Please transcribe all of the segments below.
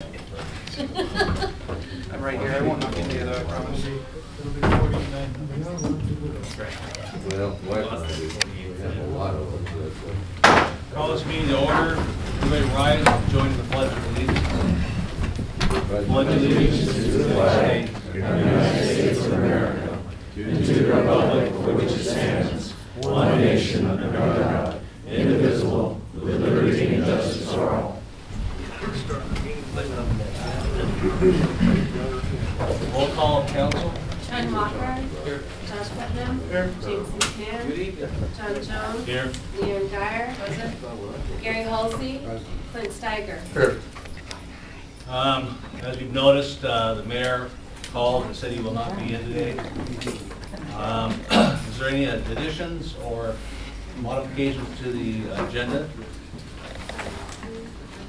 I'm right here. I won't knock into you though, I promise. Well, we have a lot of them. Call this meeting to order. Everybody rise and join in the Pledge of Allegiance. Pledge allegiance to the flag of the United States of America, to the republic for which it stands, one nation under God, indivisible, with liberty and justice for all. Roll call of council. John Walker. Here. Josh Putnam. Here. James McCann. John Jones. Here. Leon Dyer. Present. Gary Halsey. Clint Steiger. Here. As you've noticed, the mayor called and said he will not be in today. Is there any additions or modifications to the agenda?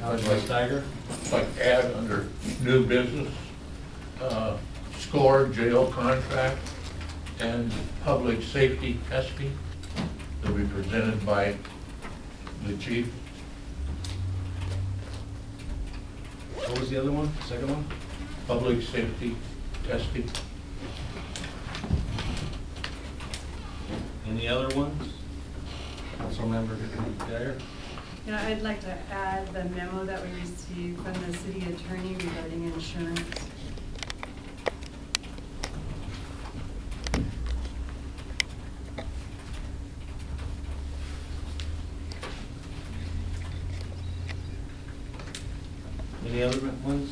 Steiger? I'd like to add under new business, score jail contract and public safety testing that will be presented by the chief. What was the other one, the second one? Public safety testing. Any other ones? Councilmember Dyer? You know, I'd like to add the memo that we received from the city attorney regarding insurance. Any other ones?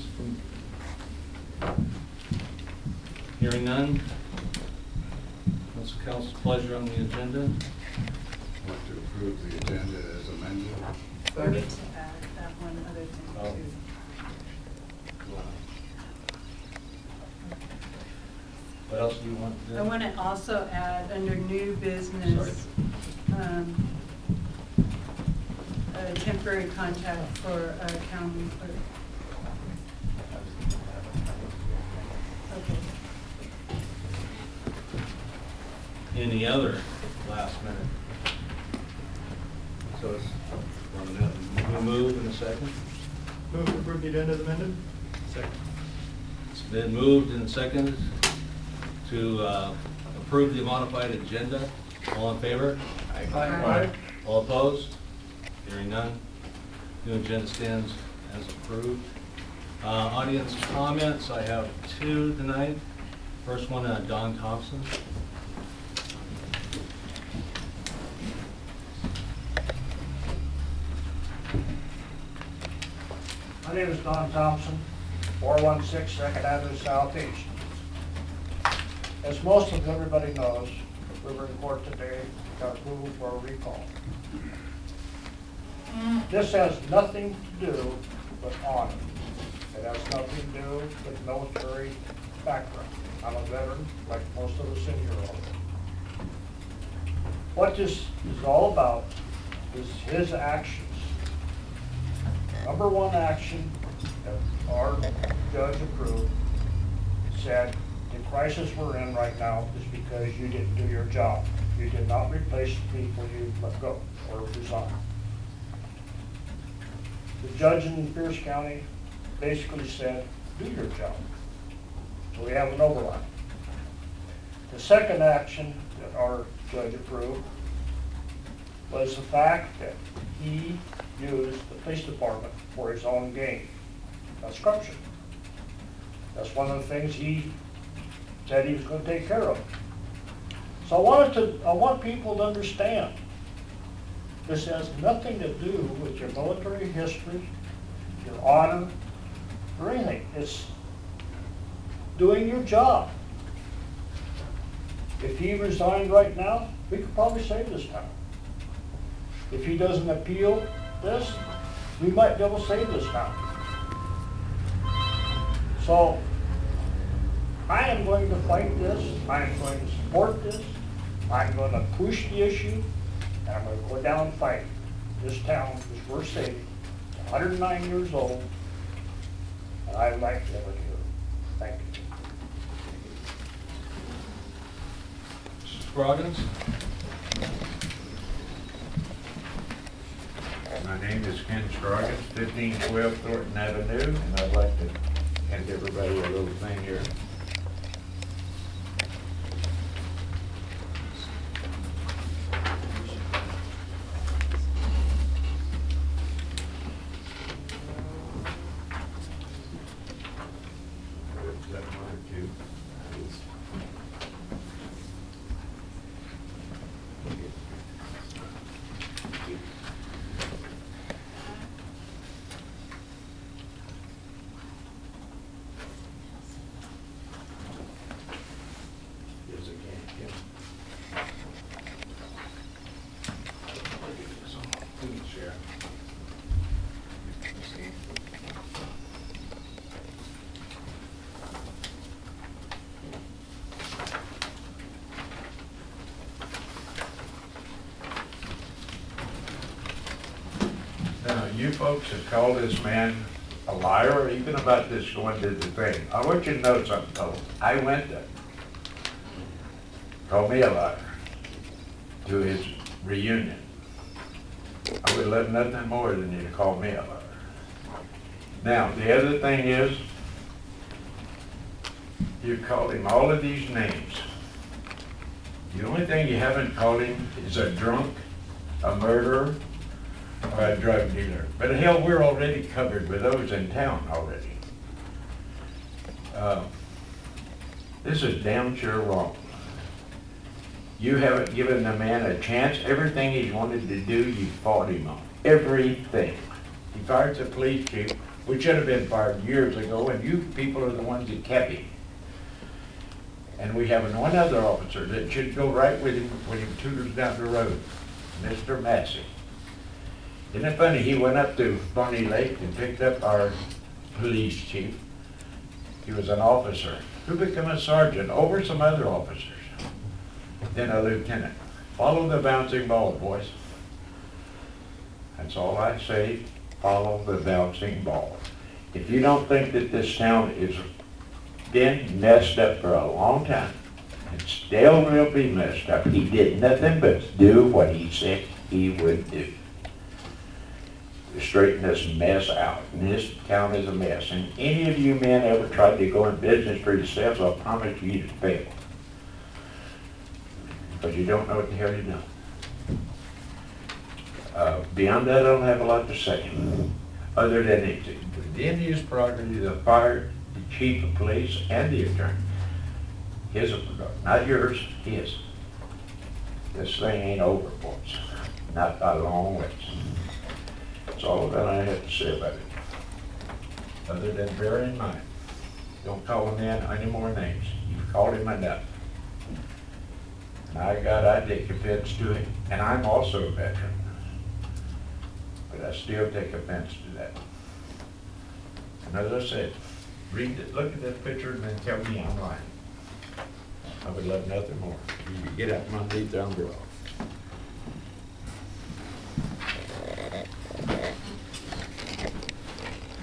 Hearing none. What's the council's pleasure on the agenda? I'd like to approve the agenda as amended. We need to add that one other thing too. What else do you want? I want to also add under new business, a temporary contact for a county clerk. Okay. Any other last minute? So it's we move in a second. Move to approve the agenda as amended. Second. It's been moved and seconded to approve the modified agenda. All in favor? Aye. All opposed? Hearing none. New agenda stands as approved. Audience comments, I have two tonight. First one, Don Thompson. My name is Don Thompson, 416 2nd Avenue Southeast. As most of everybody knows, we were in court today, got approval for a recall. This has nothing to do with honor. It has nothing to do with military background. I'm a veteran, like most of us in here are. What this is all about is his actions. Number one action that our judge approved said the crisis we're in right now is because you didn't do your job. You did not replace the people you let go or resign. The judge in Pierce County basically said, do your job. So we have an overlap. The second action that our judge approved was the fact that he used the police department for his own gain. That's corruption. That's one of the things he said he was going to take care of. So I want people to understand this has nothing to do with your military history, your honor, or anything. It's doing your job. If he resigned right now, we could probably save this town. If he doesn't appeal this, we might be able to save this town. So I am going to fight this. I am going to support this. I'm going to push the issue, and I'm going to go down and fight. This town is worth saving. It's 109 years old, and I'd like to have it here. Thank you. Scroggins? My name is Ken Scroggins, 1512 Thornton Avenue, and I'd like to hand everybody a little thing here. Is that one or two? Yes, again, yeah. Please share. Now, you folks have called this man a liar, even about this going to the thing. I want you to know something, folks. I went there. Called me a liar to his reunion. I would love nothing more than you to call me a liar. Now, the other thing is, you called him all of these names. The only thing you haven't called him is a drunk, a murderer, or a drug dealer. But hell, we're already covered with those in town already. This is damn sure wrong. You haven't given the man a chance. Everything he's wanted to do, you fought him on. Everything. He fired the police chief, which should have been fired years ago, and you people are the ones that kept him. And we have one other officer that should go right with him when he tutors down the road, Mr. Massey. Isn't it funny, he went up to Bonnie Lake and picked up our police chief. He was an officer who became a sergeant over some other officers, then a lieutenant. Follow the bouncing ball, boys. That's all I say, follow the bouncing ball. If you don't think that this town is been messed up for a long time, and still will be messed up, he did nothing but do what he said he would do. To straighten this mess out. And this town is a mess. And any of you men ever tried to go in business for yourselves, I promise you you'd fail. Because you don't know what the hell you're doing. Beyond that, I don't have a lot to say. Other than it's within his prerogative, the fire, the chief of police, and the attorney. His, not yours, his. This thing ain't over, boys. Not by a long ways. That's all that I have to say about it. Other than bear in mind, don't call him in any more names. You've called him enough. And I take offense to it, and I'm also a veteran. But I still take offense to that. And as I said, read it, look at that picture and then tell me I'm lying. I would love nothing more. You can get out from underneath the umbrella.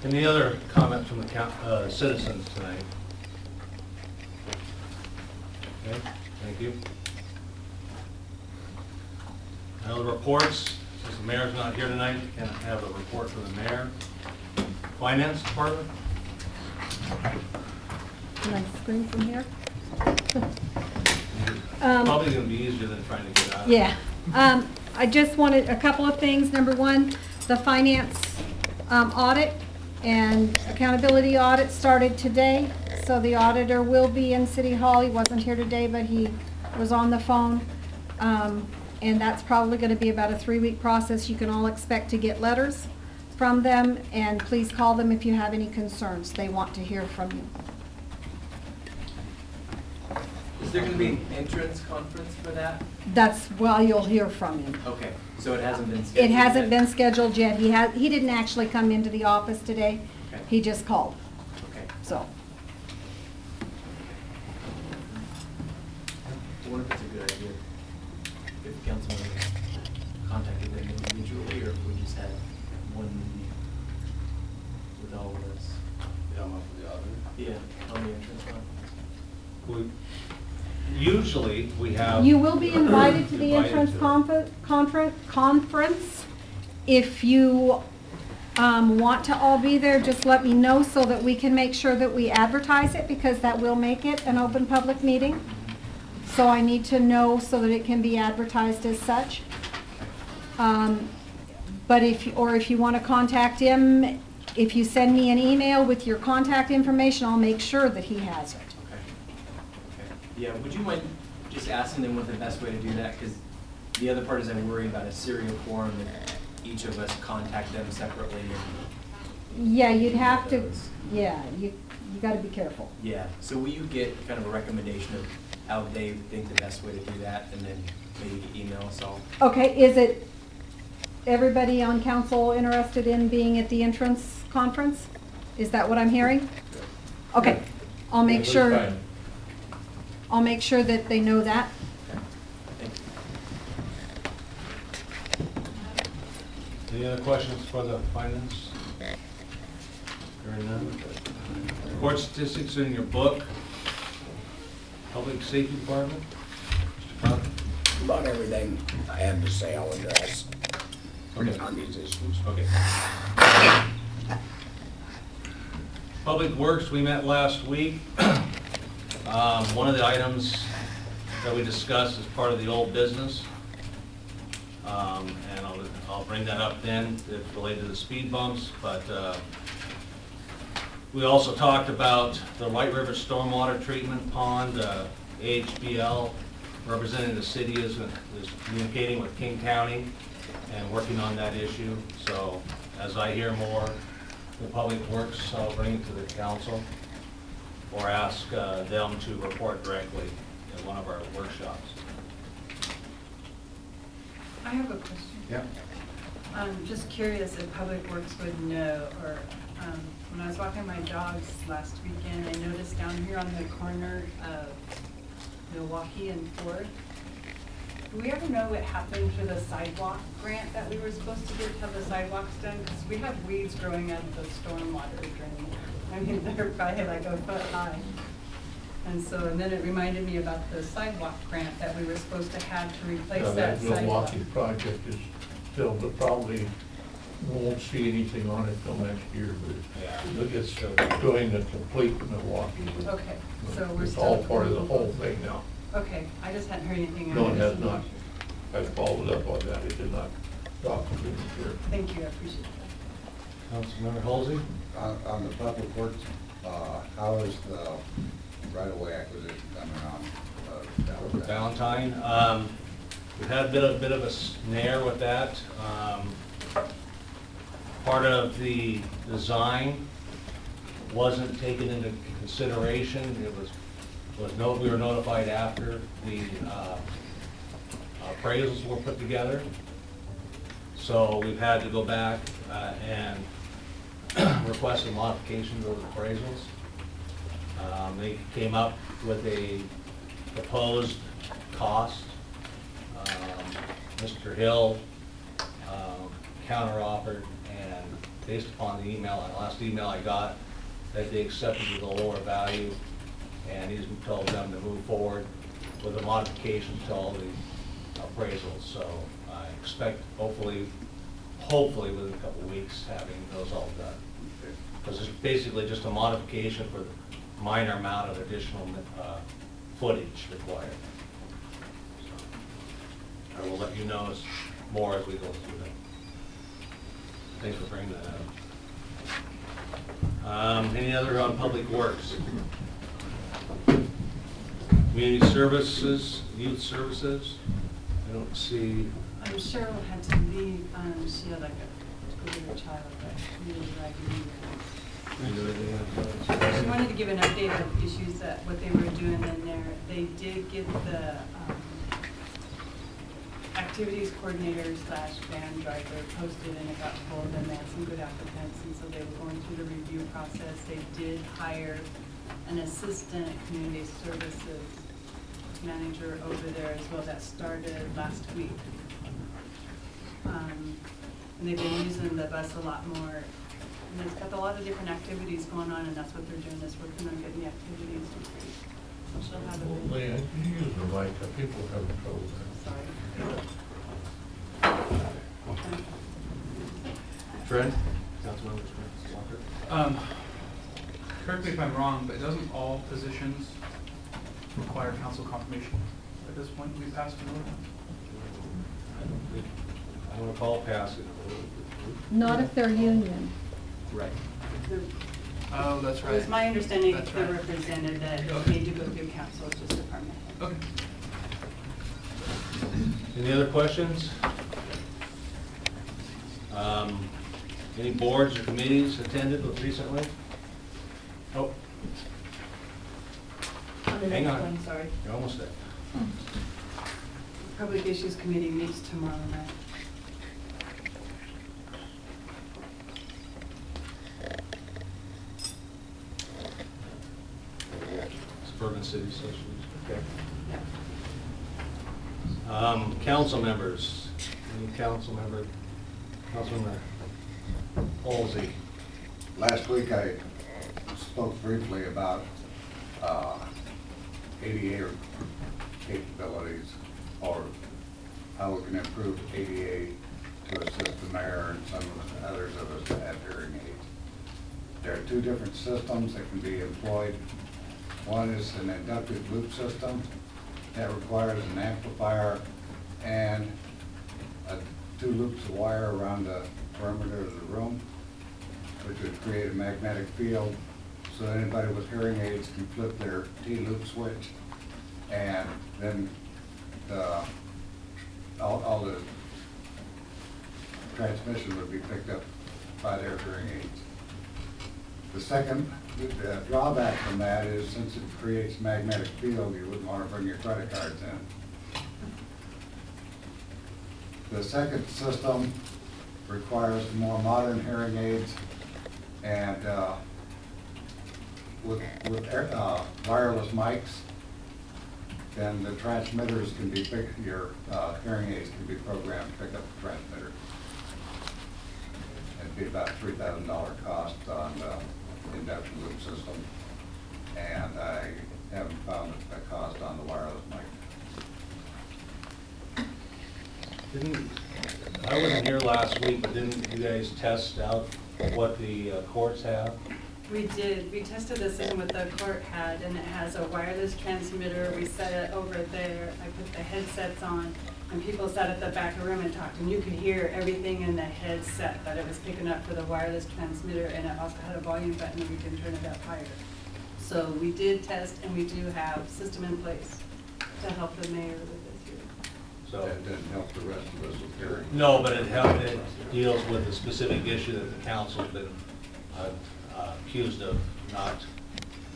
Any other comments from the citizens tonight? Okay, thank you. Now the reports, since the mayor's not here tonight, we can't have a report from the mayor. Finance department? Can I scream from here? Probably gonna be easier than trying to get out. Yeah. I just wanted a couple of things. Number one, the finance audit and accountability audit started today. So the auditor will be in City Hall. He wasn't here today, but he was on the phone. And that's probably going to be about a 3-week process. You can all expect to get letters from them, and please call them if you have any concerns. They want to hear from you. Is there going to be an entrance conference for that? That's, well, you'll hear from him. Okay, so it hasn't been scheduled It hasn't yet? been scheduled yet. He didn't actually come into the office today. Okay. He just called. Okay. So. I wonder if it's a good idea if councilmen contacted them individually, or if we just had one meeting with all of us. Yeah, on the entrance one. Usually, we have. You will be invited to the Invited entrance to it. conference. if you want to all be there, just let me know so that we can make sure that we advertise it, because that will make it an open public meeting. So I need to know so that it can be advertised as such. But if you want to contact him, if you send me an email with your contact information, I'll make sure that he has it. Okay. Okay. Yeah, would you mind just asking them what the best way to do that? Because the other part is I'm worried about a serial form that each of us contact them separately. Yeah, you'd have to, yeah, you got to be careful. Yeah, so will you get kind of a recommendation of how they think the best way to do that, and then maybe email us all? Okay, is it everybody on council interested in being at the entrance conference? Is that what I'm hearing? Okay, I'll make sure that they know that. Thank you. Any other questions for the finance? Hearing none. Court statistics in your book. Public Safety Department. Mr. Calkins? About everything I had to say, I'll address Okay. on these issues. Okay. Public Works, we met last week. One of the items that we discussed is part of the old business. And I'll bring that up then, it's related to the speed bumps, but we also talked about the White River Stormwater Treatment Pond. AHBL, representing the city, is communicating with King County and working on that issue. So as I hear more, the Public Works, I'll bring it to the council or ask them to report directly at one of our workshops. I have a question. Yeah. I'm just curious if Public Works would know, or when I was walking my dogs last weekend, I noticed down here on the corner of Milwaukee and Ford, do we ever know what happened to the sidewalk grant that we were supposed to get to have the sidewalks done? Because we have weeds growing out of the stormwater drain. I mean, they're probably like a foot high. And then it reminded me about the sidewalk grant that we were supposed to have to replace that sidewalk. Milwaukee project is still, but probably won't see anything on it till next year, but it's going to complete Milwaukee. Okay, so we're It's still. all part of the whole thing now. Okay, I just hadn't heard anything. No, it has not. I followed up on that. It did not talk to me here. Thank you, I appreciate that. Councilmember Halsey? On the public works, how is the right-of-way acquisition coming on? Valentine. We've had a bit of a snare with that. Part of the design wasn't taken into consideration. We were notified after the appraisals were put together. So we've had to go back and request a modification of those appraisals. They came up with a proposed cost. Mr. Hill counter-offered, and based upon the last email I got, that they accepted the lower value, and he's told them to move forward with a modification to all the appraisals. So I expect hopefully within a couple of weeks having those all done. Because it's basically just a modification for the minor amount of additional footage required. So I will let you know more as we go through that. Thanks for bringing that up. Any other on Public Works? Community Services, Youth Services? I don't see. Cheryl had to leave, she had like a older child that she was dragging. She wanted to give an update of issues what they were doing in there. They did get the activities coordinator / van driver posted, and it got pulled, and they had some good applicants, and so they were going through the review process. They did hire an assistant community services manager over there as well that started last week. And they've been using the bus a lot more. And it's got a lot of different activities going on, and that's what they're doing, is working on getting the activities increased. So she'll have Well, it. Leanne, can you use the mic? People are having trouble there. Sorry. Trent? Councilmember Walker? Correct me if I'm wrong, but doesn't all positions require council confirmation at this point? We passed an ordinance. I don't recall passing. Not if they're union. Right. Oh, that's It right. was my understanding That's if they right. represented that it need to go through council, it's just department. Okay. Any other questions? Any boards or committees attended recently? Oh, On the Hang next on. one, sorry. you're almost there. Public Issues Committee meets tomorrow night. Suburban City Association. Okay. Yeah. Council members, any Councilmember Halsey. Last week I spoke briefly about ADA capabilities, or how we can improve ADA to assist the mayor and some of the others of us that have hearing aids. There are two different systems that can be employed. One is an inductive loop system that requires an amplifier and 2 loops of wire around the perimeter of the room, which would create a magnetic field so anybody with hearing aids can flip their T-loop switch, and then all the transmission would be picked up by their hearing aids. The second drawback from that is, since it creates magnetic field, you wouldn't want to bring your credit cards in. The second system requires more modern hearing aids, and with wireless mics, then the transmitters can be your hearing aids can be programmed to pick up the transmitter. It'd be about $3,000 cost on the induction loop system, and I haven't found a cost on the wireless mic. I wasn't here last week, but didn't you guys test out what the courts have? We did. We tested the system what the court had, and it has a wireless transmitter. We set it over there. I put the headsets on, and people sat at the back of the room and talked, and you could hear everything in the headset that it was picking up for the wireless transmitter, and it also had a volume button that we can turn it up higher. So we did test, and we do have system in place to help the mayor with this here. So That doesn't help the rest of us with hearing. no, but it deals with a specific issue that the council's been accused of not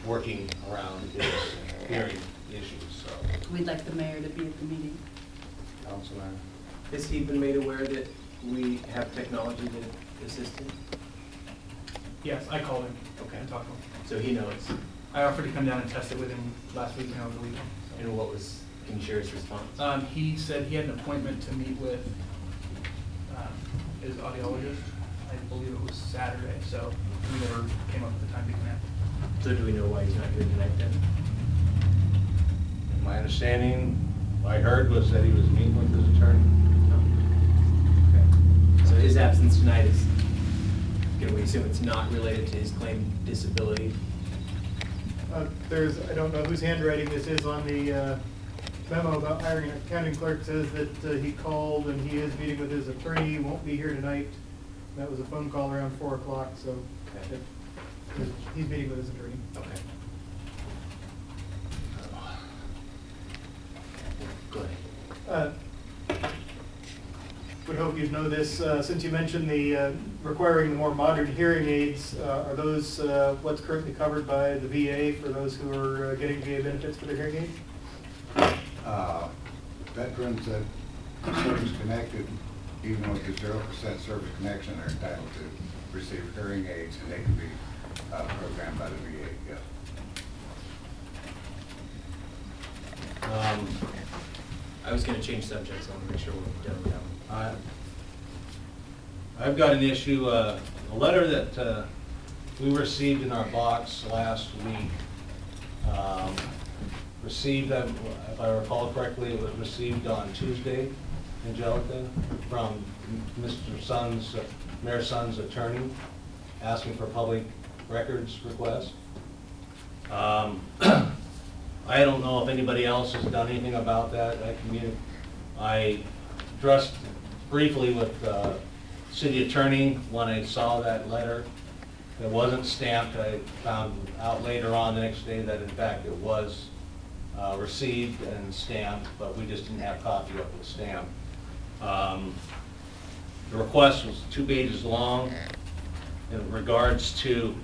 working around his hearing issues, so. We'd like the mayor to be at the meeting. Councilman? Has he been made aware that we have technology that assists him? Yes, I called him. Okay. And talked to him. So he knows. I offered to come down and test it with him last week and over the weekend. And what was, can you share his response? He said he had an appointment to meet with his audiologist. I believe it was Saturday, so we never came up with the time to connect. So do we know why he's not here tonight then? My understanding, what I heard was that he was meeting with his attorney. Okay. So his absence tonight is, can we assume it's not related to his claimed disability? I don't know whose handwriting this is on the memo about hiring an accounting clerk. Says that he called and he is meeting with his attorney. He won't be here tonight. That was a phone call around 4 o'clock, so Okay. he's meeting with his attorney. Okay. Go ahead. Would hope you know this, since you mentioned the requiring the more modern hearing aids, are those what's currently covered by the VA for those who are getting VA benefits for their hearing aids? Veterans that are service connected, even with the 0% service connection, are entitled to receive hearing aids, and they can be programmed by the VA, yes. I was going to change subjects, so I want to make sure we're done with that one. I've got an issue, a letter that we received in our box last week. Received, if I recall correctly, it was received on Tuesday. Angelica, from Mr. Sun's, Mayor Sun's attorney, asking for public records request. I don't know if anybody else has done anything about that. I addressed briefly with the city attorney when I saw that letter. It wasn't stamped. I found out later on the next day that in fact it was received and stamped, but we just didn't have a copy of the stamp. The request was 2 pages long in regards to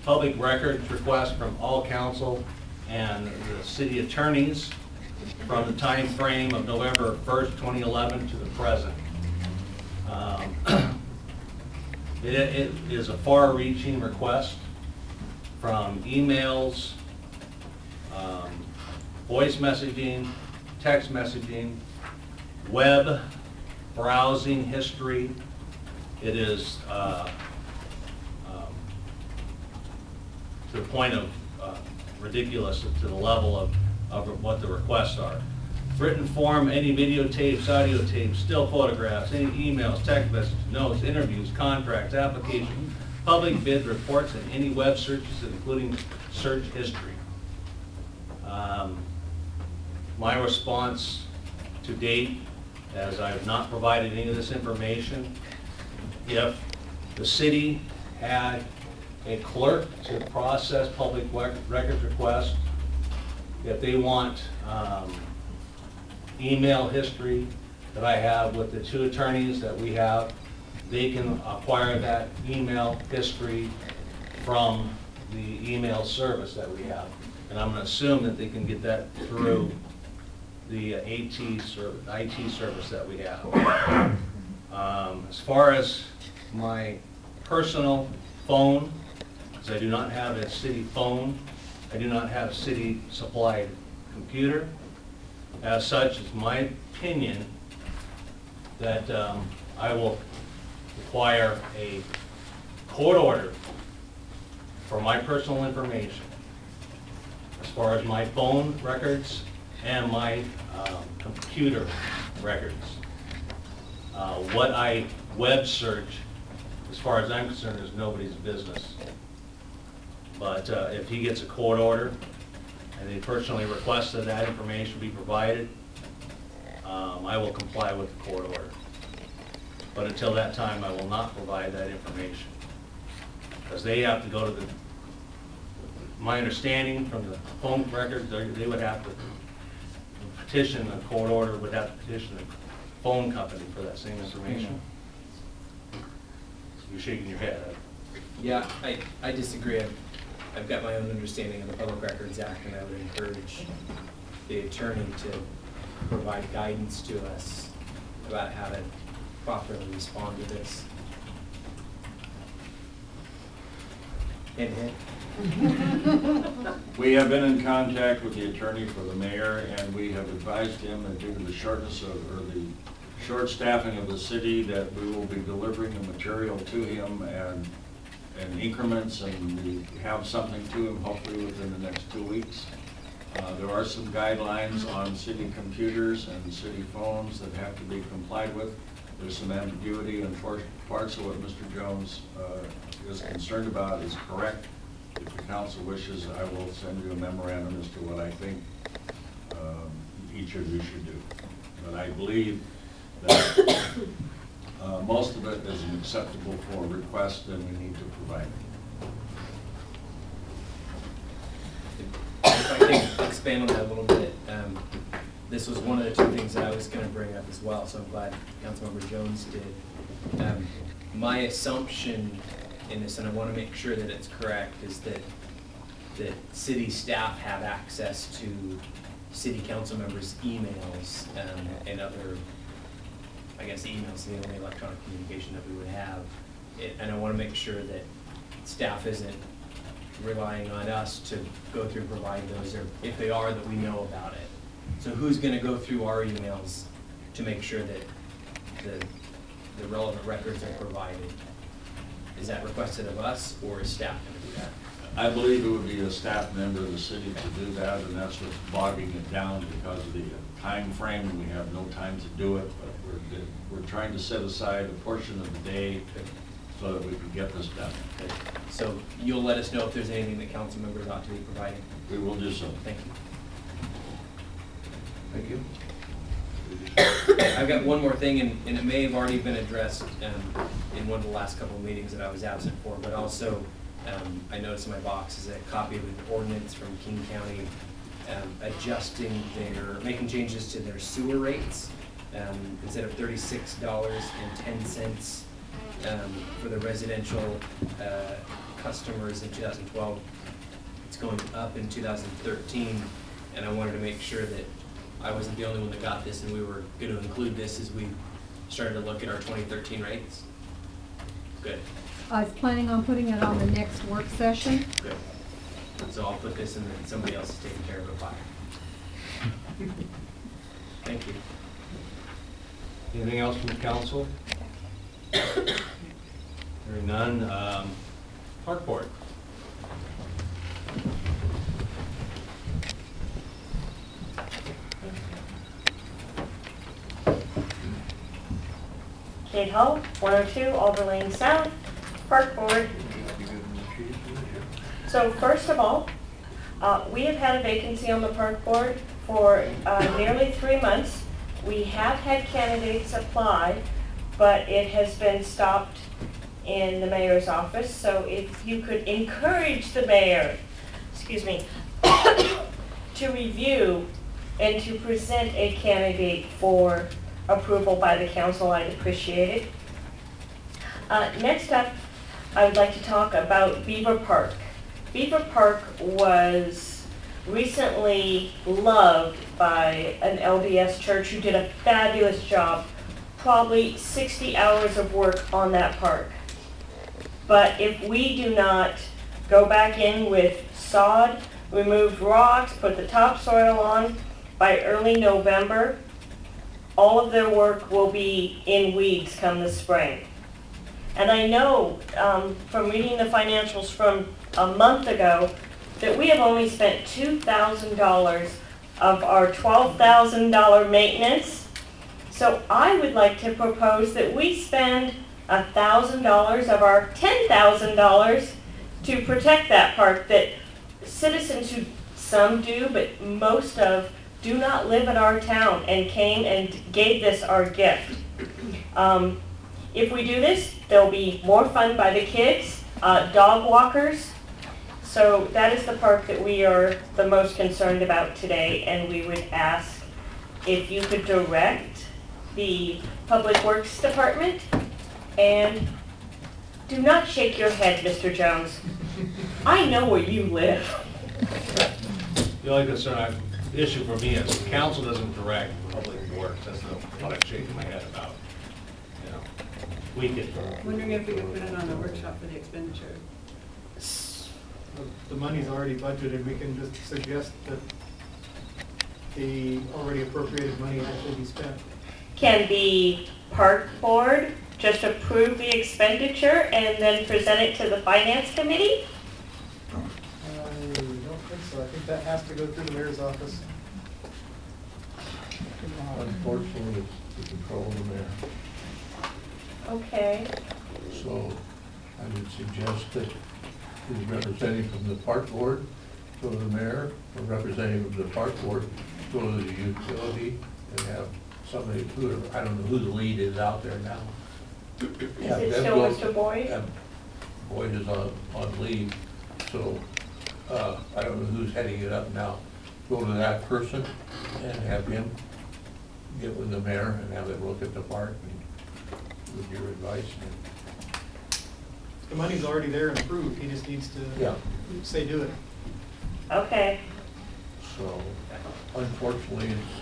public records request from all council and the city attorneys from the time frame of November 1st, 2011 to the present. It is a far-reaching request from emails, voice messaging, text messaging, web browsing history. It is to the point of ridiculous, to the level of what the requests are. Written form, any videotapes, audio tapes, still photographs, any emails, text messages, notes, interviews, contracts, applications, public bid reports, and any web searches, including search history. My response to date, as I have not provided any of this information, if the city had a clerk to process public records requests, if they want email history that I have with the 2 attorneys that we have, they can acquire that email history from the email service that we have. And I'm going to assume that they can get that through the IT service that we have. As far as my personal phone, because I do not have a city phone, I do not have a city supplied computer. As such, it's my opinion that I will require a court order for my personal information as far as my phone records and my computer records. What I web search, as far as I'm concerned, is nobody's business. But if he gets a court order and they personally request that that information be provided, I will comply with the court order. But until that time, I will not provide that information. Because they have to go to the, my understanding from the phone records, they would have to petition, the court order would have to petition the phone company for that same information. You're shaking your head. Yeah, I disagree. I've got my own understanding of the Public Records Act, and I would encourage the attorney to provide guidance to us about how to properly respond to this. We have been in contact with the attorney for the mayor, and we have advised him that due to the shortness of, or the short staffing of the city, that we will be delivering the material to him and in increments, and we have something to him hopefully within the next 2 weeks. There are some guidelines on city computers and city phones that have to be complied with. There's some ambiguity, and parts of what Mr. Jones is concerned about is correct. If the council wishes, I will send you a memorandum as to what I think each of you should do. But I believe that most of it is an acceptable for request, and we need to provide it. If I can expand on that a little bit, this was one of the 2 things that I was going to bring up as well, so I'm glad Councilmember Jones did. My assumption in this, and I want to make sure that it's correct, is that city staff have access to city council members' emails and other, I guess emails is the only electronic communication that we would have. And I want to make sure that staff isn't relying on us to go through and provide those, or if they are, that we know about it. So who's going to go through our emails to make sure that the relevant records are provided? Is that requested of us, or is staff going to do that? I believe it would be a staff member of the city to do that, and that's what's bogging it down because of the time frame. We have no time to do it, but we're trying to set aside a portion of the day so that we can get this done. Okay. So you'll let us know if there's anything that council members ought to be providing? We will do so. Thank you. Thank you. I've got one more thing, and it may have already been addressed in one of the last couple of meetings that I was absent for, but also I noticed in my box is a copy of an ordinance from King County making changes to their sewer rates. Instead of $36.10 for the residential customers in 2012, it's going up in 2013, and I wanted to make sure that I wasn't the only one that got this, and we were going to include this as we started to look at our 2013 rates. Good. I was planning on putting it on the next work session. Good. So I'll put this in, and somebody else is taking care of it. Bye. Thank you. Anything else from the council? Hearing none. Park board. Kate Hull, 102 Alder Lane South, Park Board. So first of all, we have had a vacancy on the Park Board for nearly 3 months. We have had candidates apply, but it has been stopped in the mayor's office. So if you could encourage the mayor, to review and to present a candidate for approval by the council, I'd appreciate it. Next up, I would like to talk about Beaver Park. Beaver Park was recently loved by an LDS church who did a fabulous job, probably 60 hours of work on that park. But if we do not go back in with sod, remove rocks, put the topsoil on by early November, all of their work will be in weeds come the spring. And I know from reading the financials from a month ago that we have only spent $2,000 of our $12,000 maintenance. So I would like to propose that we spend $1,000 of our $10,000 to protect that park that citizens who some do, but most of do not live in our town and came and gave this our gift. If we do this, there'll be more fun by the kids, dog walkers. So that is the park that we are the most concerned about today, and we would ask if you could direct the Public Works Department, and do not shake your head, Mr. Jones. I know where you live. The only concern, the issue for me is the council doesn't direct public works. That's not what I'm shaking my head about. You know, we could. Wondering if we could put it on a workshop for the expenditure. The money's already budgeted. We can just suggest that the already appropriated money actually be spent. Can the Park Board just approve the expenditure and then present it to the Finance Committee? I don't think so. I think that has to go through the mayor's office. Unfortunately, it's the control of the mayor. Okay. So I would suggest that the representative from the park board go to the mayor, or representative of the park board go to the utility, and have somebody who, I don't know who the lead is out there now. Is it still Mr. Boyd? Boyd is on leave, so I don't know who's heading it up now. Go to that person and have him get with the mayor and have them look at the park and with your advice. The money's already there and approved. He just needs to say do it. Okay. So unfortunately, it's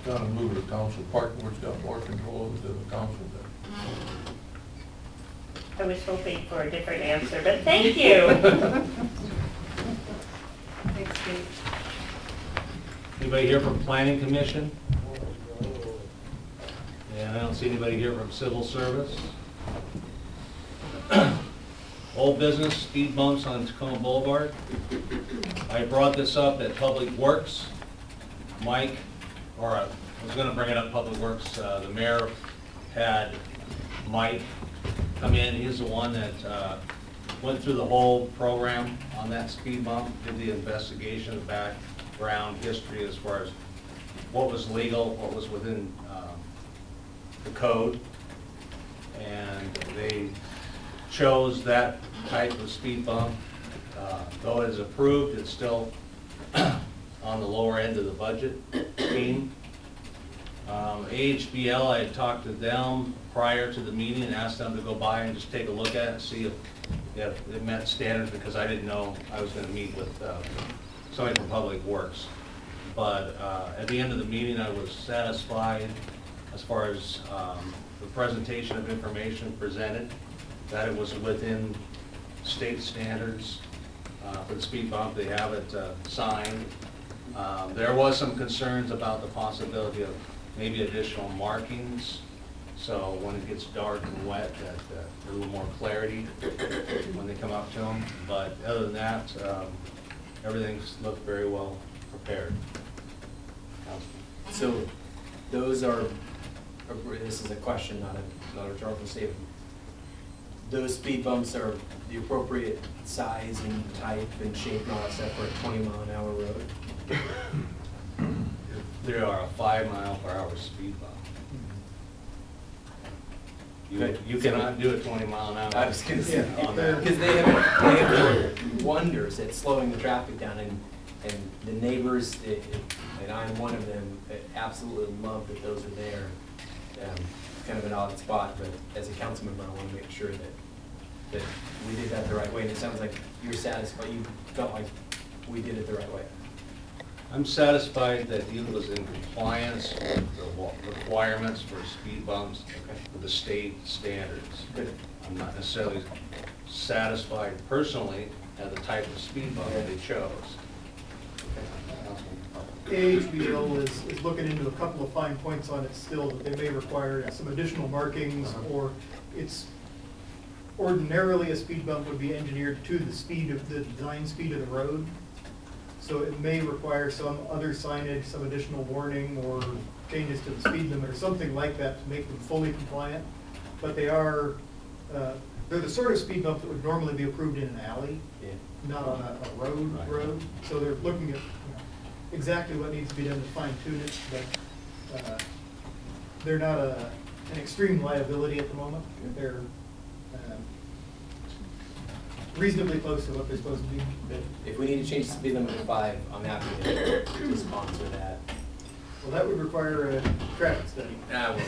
not a move of the council. Park board's got more control over the council than. I was hoping for a different answer, but thank you. Thanks, Kate. Anybody here from Planning Commission? And I don't see anybody here from Civil Service. Old business, speed bumps on Tacoma Boulevard. I brought this up at Public Works. Mike, or I was gonna bring it up Public Works, the mayor had Mike come in. He's the one that went through the whole program on that speed bump, did the investigation, the background history as far as what was legal, what was within the code. And they chose that type of speed bump. Though it is approved, it's still on the lower end of the budget scheme. AHBL, I had talked to them prior to the meeting and asked them to go by and just take a look at it and see if it met standards, because I didn't know I was going to meet with somebody from Public Works. But at the end of the meeting, I was satisfied as far as the presentation of information presented, that it was within state standards for the speed bump. They have it signed. There was some concerns about the possibility of maybe additional markings, so when it gets dark and wet, that a little more clarity when they come up to them. But other than that, everything's looked very well prepared. So those are, this is a question, not a rhetorical statement. Those speed bumps are the appropriate size and type and shape and all that stuff for a 20-mile-an-hour road? There are a 5-mile-per-hour speed bump. You cannot do a 20-mile-an-hour. I was going to say, on that. because they have wonders at slowing the traffic down, and the neighbors, and I'm one of them, absolutely love that those are there. Kind of an odd spot, but as a council member, I want to make sure that we did that the right way. And it sounds like you're satisfied, you felt like we did it the right way. I'm satisfied that he was in compliance with the requirements for speed bumps with the state standards. Good. I'm not necessarily satisfied personally at the type of speed bump they chose. AHBL is looking into a couple of fine points on it still, that they may require some additional markings, or it's ordinarily a speed bump would be engineered to the speed of the design speed of the road. So it may require some other signage, some additional warning, or changes to the speed limit or something like that to make them fully compliant. But they are, they're the sort of speed bump that would normally be approved in an alley, not on a road. So they're looking at exactly what needs to be done to fine tune it, but they're not an extreme liability at the moment. They're reasonably close to what they're supposed to be. If we need to change the speed limit to 5, I'm happy to sponsor that. Well, that would require a traffic study. Well,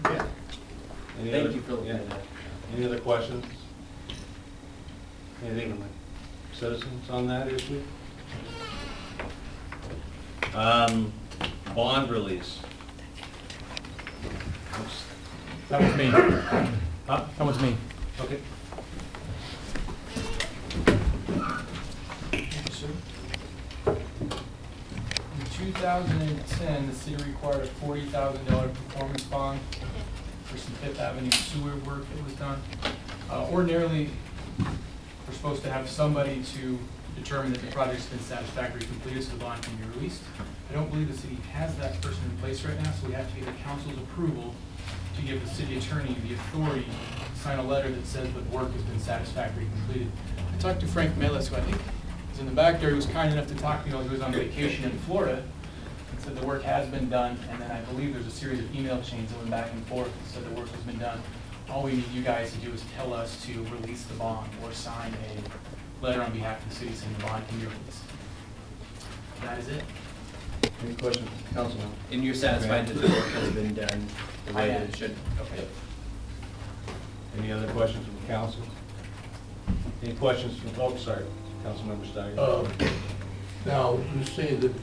Yeah. Thank you for looking at that. Any other questions? Anything from the citizens on that issue? Bond release. That was me. Huh? That was me. Okay. In 2010, the city required a $40,000 performance bond for some Fifth Avenue sewer work that was done. Ordinarily, we're supposed to have somebody to determine that the project's been satisfactorily completed so the bond can be released. I don't believe the city has that person in place right now, so we have to get the council's approval to give the city attorney the authority to sign a letter that says the work has been satisfactorily completed. I talked to Frank Melis, who I think is in the back there. He was kind enough to talk to me while he was on vacation in Florida, and said the work has been done, and then I believe there's a series of email chains that went back and forth and said the work has been done. All we need you guys to do is tell us to release the bond or sign a letter on behalf of the city saying the bond can be released. That is it. Any questions, Councilman? And you're satisfied that the work has been done the way that it should? Okay. Any other questions from the council? Any questions from, oh, sorry, Councilmember Steyer. Now, you say that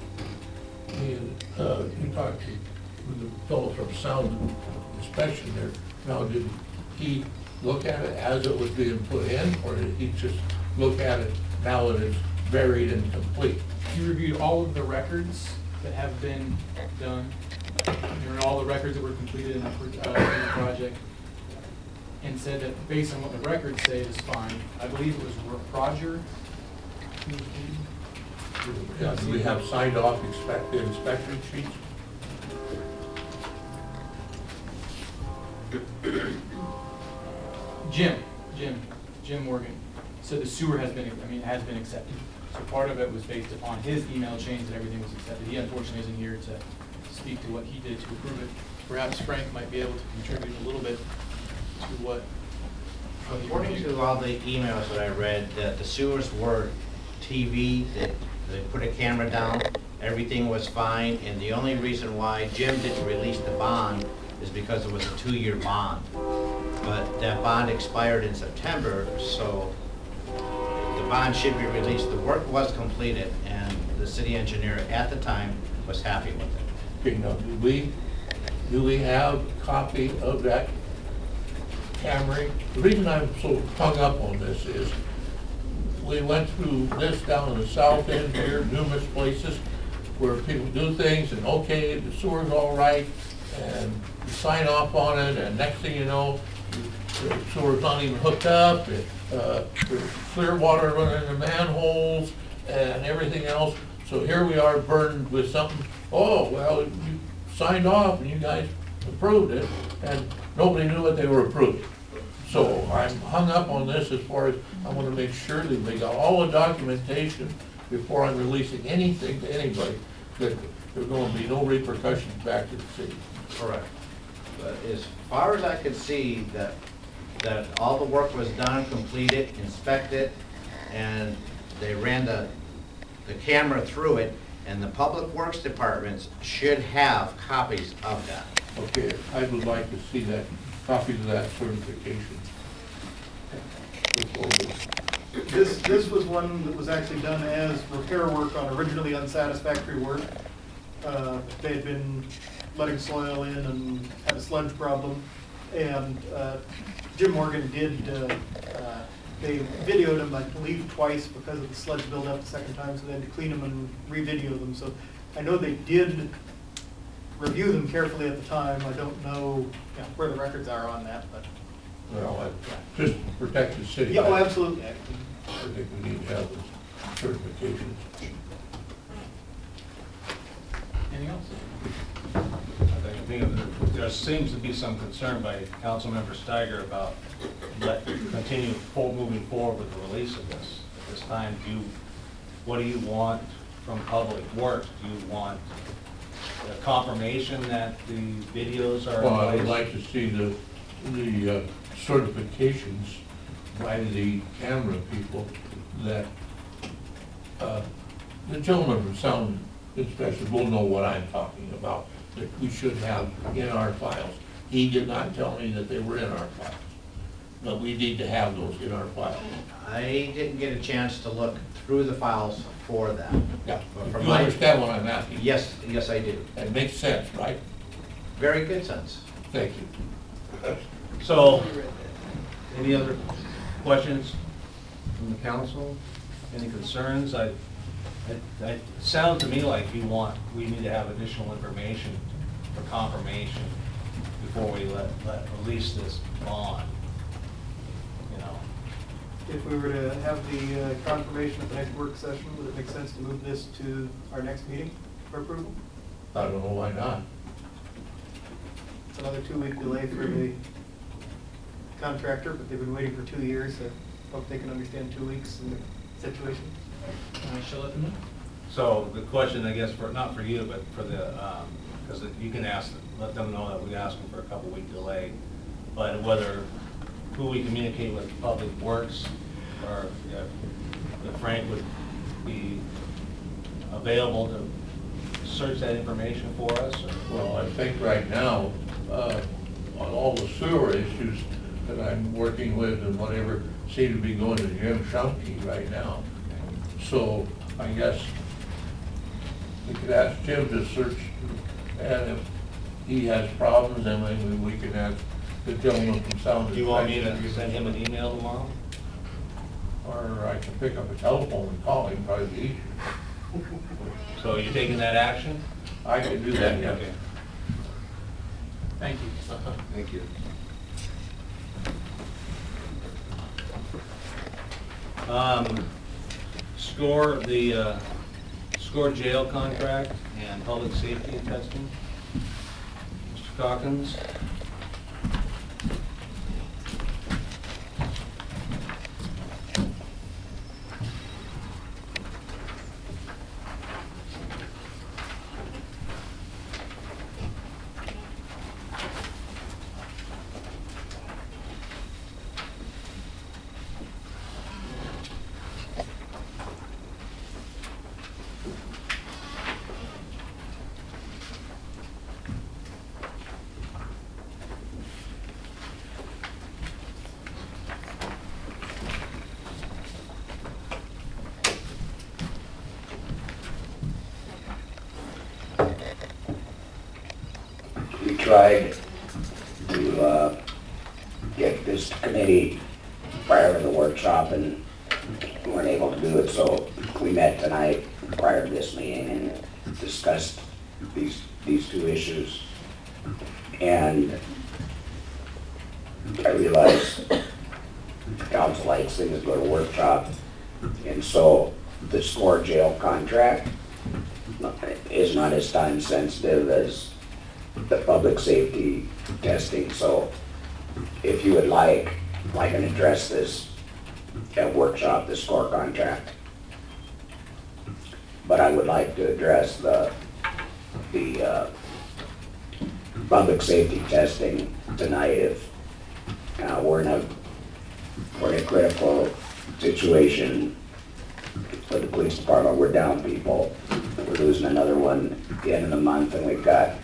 you talked to the fellow from sound inspection there. Now, did he look at it as it was being put in, or did he just look at it now that it's buried and complete? He reviewed all of the records that have been done, and all the records that were completed in the project. and said that based on what the records say, it is fine. I believe it was Roger. Yeah, do we have signed off the inspection sheets? Jim Morgan said the sewer has been, has been accepted. So part of it was based upon his email chains that everything was accepted. He unfortunately isn't here to speak to what he did to approve it. Perhaps Frank might be able to contribute a little bit to what. According to all the emails that I read, that the sewers were TV, that they put a camera down, everything was fine, and the only reason why Jim didn't release the bond is because it was a 2-year bond. But that bond expired in September, so the bond should be released. The work was completed, and the city engineer at the time was happy with it. Okay, now, do we have a copy of that camera? The reason I'm so hung up on this is we went through this down in the south end here, numerous places where people do things and okay, the sewer's all right, and you sign off on it, and next thing you know, the sewer's not even hooked up, there's clear water running in the manholes and everything else. So here we are burdened with something, oh, well, you signed off and you guys approved it, and nobody knew what they were approving. So I'm hung up on this as far as I want to make sure that they got all the documentation before I'm releasing anything to anybody, that there's going to be no repercussions back to the city. Correct. But as far as I could see, that all the work was done, completed, inspected, and they ran the camera through it, and the public works departments should have copies of that. Okay, I would like to see that, copies of that certification. This was one that was actually done as repair work on originally unsatisfactory work. They had been letting soil in and had a sludge problem, and Jim Morgan did, they videoed them, I believe, twice because of the sludge buildup the second time, so they had to clean them and re-video them. So I know they did review them carefully at the time. I don't know where the records are on that, but. Well, just to protect the city. Yeah, oh, absolutely. I think we need to have those certifications. Anything else? I think there seems to be some concern by Councilmember Steiger about moving forward with the release of this. At this time, what do you want from Public Works? Do you want a confirmation that the videos are? Well, I would like to see the certifications by the camera people that the gentleman from Sound Inspection will know what I'm talking about, that we should have in our files. He did not tell me that they were in our files, but we need to have those in our files. I didn't get a chance to look through the files for that. Yeah, you understand what I'm asking? Yes, yes, I do. That makes sense, right? Very good sense. Thank you. So, any other questions from the council? Any concerns? It sounds to me like we need to have additional information for confirmation before we let release this bond. If we were to have the confirmation at the next work session, would it make sense to move this to our next meeting for approval? I don't know why not. It's another 2-week delay for the contractor, but they've been waiting for 2 years, so I hope they can understand 2 weeks in the situation. I shall let them know. So the question, I guess, not for you, but for the, because you can let them know that we asked them for a couple-week delay, but who we communicate with, Public Works, or if Frank would be available to search that information for us? Well, I think right now, on all the sewer issues that I'm working with and whatever, seem to be going to Jim Shumke right now. So I guess we could ask Jim to search, and if he has problems, then maybe we can ask the gentleman from Sound. Do you want me to send him an email tomorrow? Or I can pick up a telephone and call him, probably be easier. So you're taking that action? I can do that, yeah. Okay. Thank you. Thank you. Score jail contract and public safety testing. Mr. Calkins. We tried to get this to committee prior to the workshop and weren't able to do it, so we met tonight prior to this meeting and discussed these two issues. And I realized the council likes things to go to workshop, and so the score jail contract is not as time sensitive as the public safety testing. So if you would like, I can address this at workshop, the score contract. But I would like to address the public safety testing tonight if we're in a critical situation for the police department. We're down people. We're losing another one at the end of the month, and we've got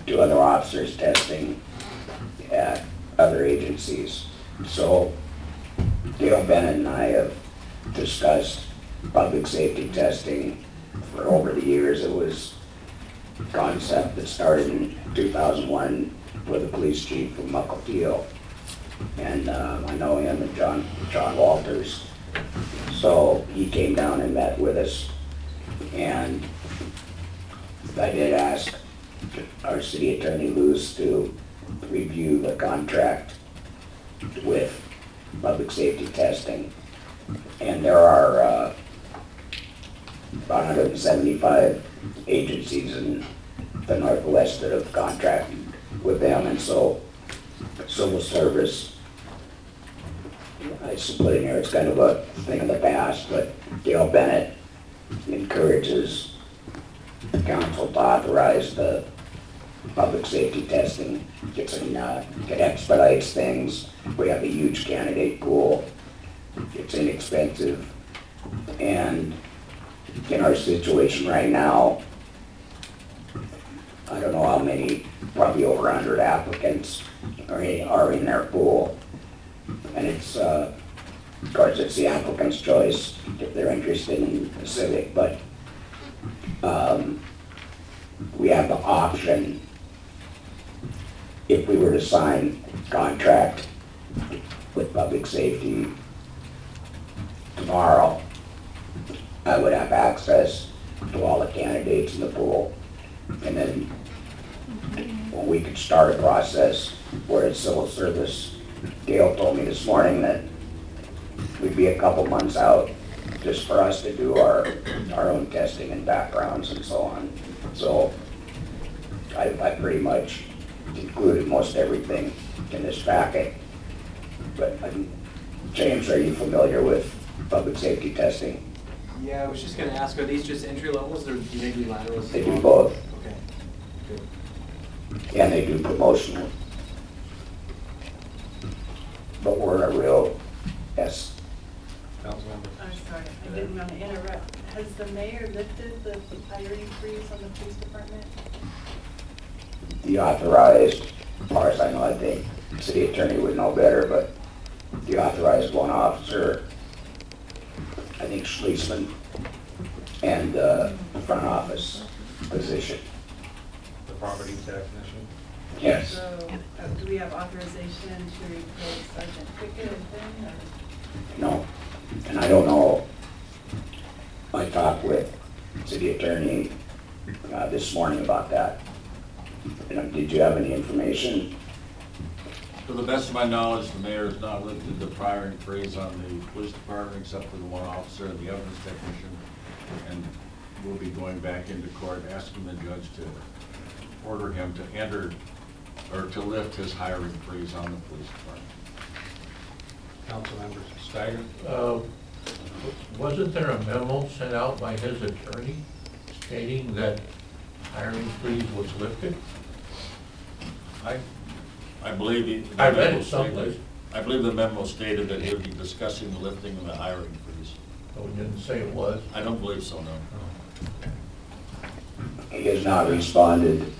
2 other officers testing at other agencies. So Dale Bennett and I have discussed public safety testing for over the years. It was a concept that started in 2001 with the police chief from Mukilteo. And I know him and John Walters. So he came down and met with us. And I did ask our city attorney Luce to review the contract with public safety testing. And there are about 175 agencies in the Northwest that have contracted with them, and so Civil Service, I put in here, it's kind of a thing of the past, but Dale Bennett encourages the council to authorize the public safety testing. It expedites things. We have a huge candidate pool. It's inexpensive. And in our situation right now, I don't know how many, probably over 100 applicants are in their pool. And it's, of course, it's the applicant's choice if they're interested in the civic, but we have the option, if we were to sign a contract with public safety tomorrow, I would have access to all the candidates in the pool. And then when we could start a process where it's civil service, Gail told me this morning that we'd be a couple months out just for us to do our own testing and backgrounds and so on. So I pretty much included most everything in this packet. But James, are you familiar with public safety testing? Yeah, I was just going to ask, are these just entry levels or do they do laterals? They do both. Okay, good. And they do promotional. But we're in a real mess. I'm sorry, I didn't want to interrupt. Has the mayor lifted the hiring freeze on the police department? The authorized, as far as I know, I think the city attorney would know better, but the authorized one officer, I think Schlesman, and front office position. The property technician. Yes. So do we have authorization to replace Sergeant Pickett and Finn, or? No, and I don't know. I talked with city attorney this morning about that. And did you have any information? To the best of my knowledge, the mayor has not lifted the hiring freeze on the police department except for the one officer and the evidence technician. And we'll be going back into court asking the judge to order him to enter or to lift his hiring freeze on the police department. Council members, Steiger? Wasn't there a memo sent out by his attorney stating that hiring freeze was lifted? I believe I read it someplace. I believe the memo stated that he would be discussing the lifting of the hiring freeze. Oh, we didn't say it was? I don't believe so, no. He has not responded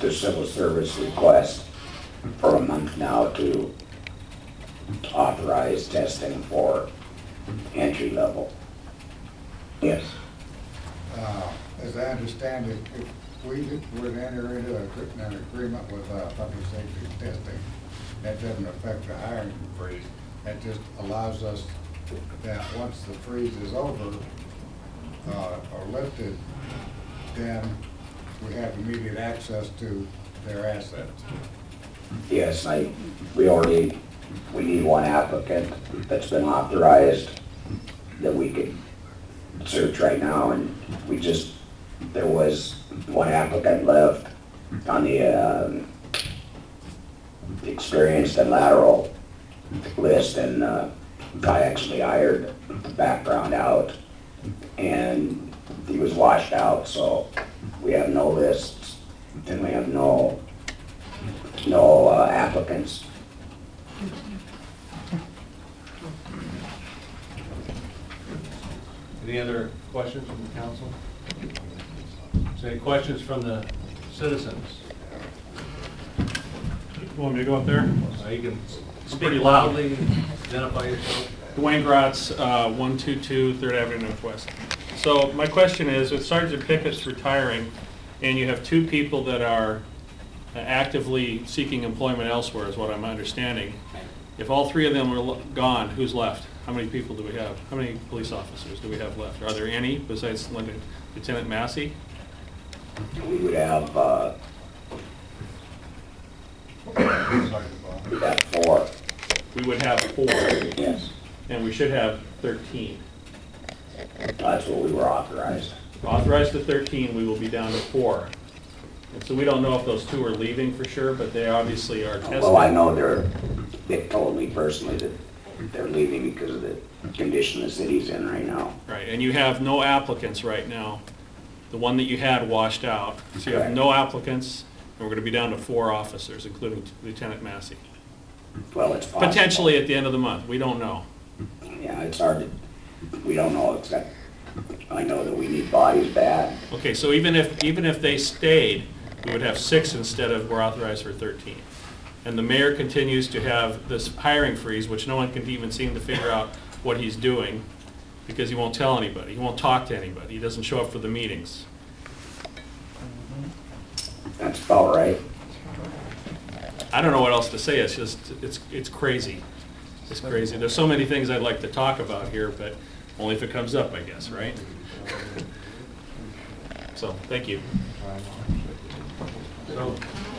to civil service request for a month now to authorize testing for entry level. Yes. As I understand it, if we would enter into an agreement with public safety testing, that doesn't affect the hiring freeze. That just allows us that once the freeze is over or lifted, then we have immediate access to their assets. Yes, we need one applicant that's been authorized that we could search right now, and there was one applicant left on the experienced and lateral list, and I actually hired the background out, and he was washed out, so we have no lists, and we have no applicants. Any other questions from the council? Is there any questions from the citizens? You want me to go up there? You can It's speak pretty loud. loudly, identify yourself. Dwayne Gratz, 122 3rd Avenue Northwest. So my question is, with Sergeant Pickett's retiring, and you have 2 people that are actively seeking employment elsewhere, is what I'm understanding. If all 3 of them are gone, who's left? How many people do we have? How many police officers do we have left? Are there any besides Lieutenant Massey? We would have 4. We would have 4. Yes. And we should have 13. That's what we were authorized. Authorized to 13, we will be down to 4. And so we don't know if those 2 are leaving for sure, but they obviously are tested. Well, I know they told me personally that they're leaving because of the condition the city's in right now. Right, and you have no applicants right now. The one that you had washed out. So you have Correct. no applicants, and we're going to be down to 4 officers, including Lieutenant Massey. Well, it's possible. Potentially at the end of the month, we don't know. Yeah, it's hard to, we don't know, except I know that we need bodies bad. Okay, so even if they stayed, we would have 6 instead of we're authorized for 13. And the mayor continues to have this hiring freeze, which no one can even seem to figure out what he's doing, because he won't tell anybody, he won't talk to anybody, he doesn't show up for the meetings. That's about right. I don't know what else to say, it's just, it's crazy. It's crazy. There's so many things I'd like to talk about here, but only if it comes up, I guess, right? So, thank you. So,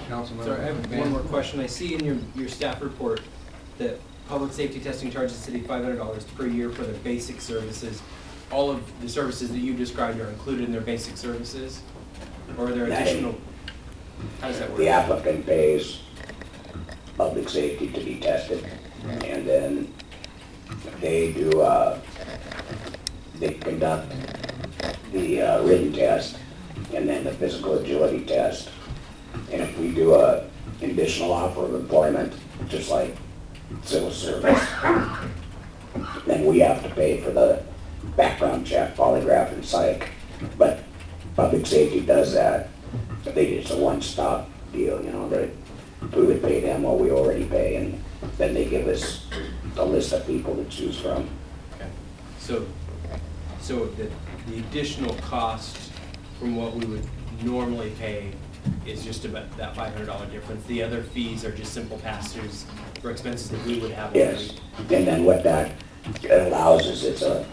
Councilman. Sorry, I have one more question. I see in your staff report that public safety testing charges the city $500 per year for their basic services. All of the services that you described are included in their basic services? Or are there additional? How does that work? The applicant pays public safety to be tested, and then they conduct the written test, and then the physical agility test. And if we do a conditional offer of employment, just like civil service, then we have to pay for the background check, polygraph, and psych. But public safety does that. It's a one-stop deal, you know, that we would pay them what we already pay, and then they give us a list of people to choose from. Okay. So the additional cost from what we would normally pay is just about that $500 difference. The other fees are just simple pass-throughs for expenses that we would have. Yes, and then what that allows is it's a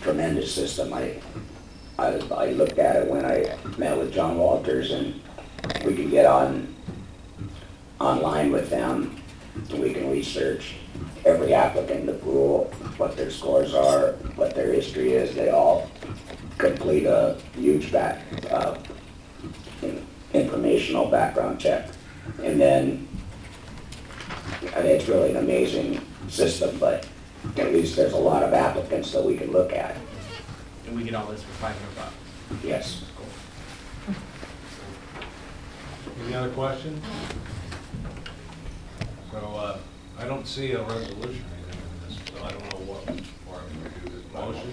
tremendous system. I looked at it when I met with John Walters, and we can get on online with them. We can research every applicant in the pool, what their scores are, what their history is. They all complete a huge informational background check. And then, I mean, it's really an amazing system, but at least there's a lot of applicants that we can look at. And we get all this for $500. Yes. Any other questions? So, I don't see a resolution or anything in this, so I don't know what part we do this motion.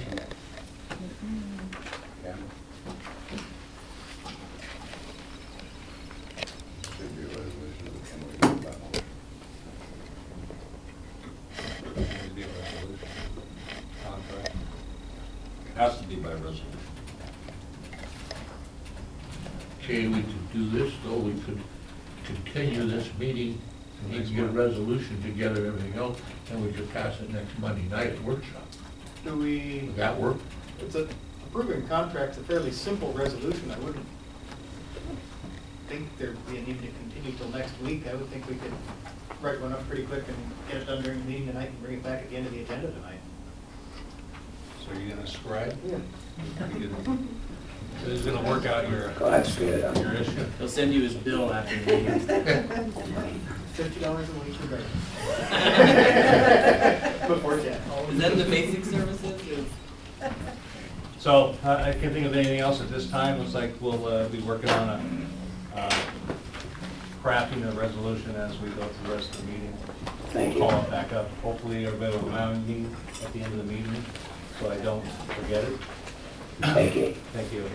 Yeah. Should be a resolution that we can do that motion. Should be a resolution. Contract. Has to be by resolution. Okay, we could do this, though, we could continue this meeting, and he can get a resolution together, everything else, and we could pass it next Monday night at workshop. Do we, Would that work? it's a, approving contract's a fairly simple resolution. I wouldn't think there'd be a need to continue till next week. I would think we could write one up pretty quick and get it done during the meeting tonight and bring it back at the end of the agenda tonight. So you're gonna scribe? Yeah. Who's gonna work out your, Well, that's good. your issue? He'll send you his bill after the meeting. $50 a week for before tax. Is that the basic services? So, I can't think of anything else at this time. Looks like we'll be working on crafting a resolution as we go through the rest of the meeting. Thank you. Call it back up. Hopefully, everybody will remind me at the end of the meeting, so I don't forget it. Thank you. Thank you.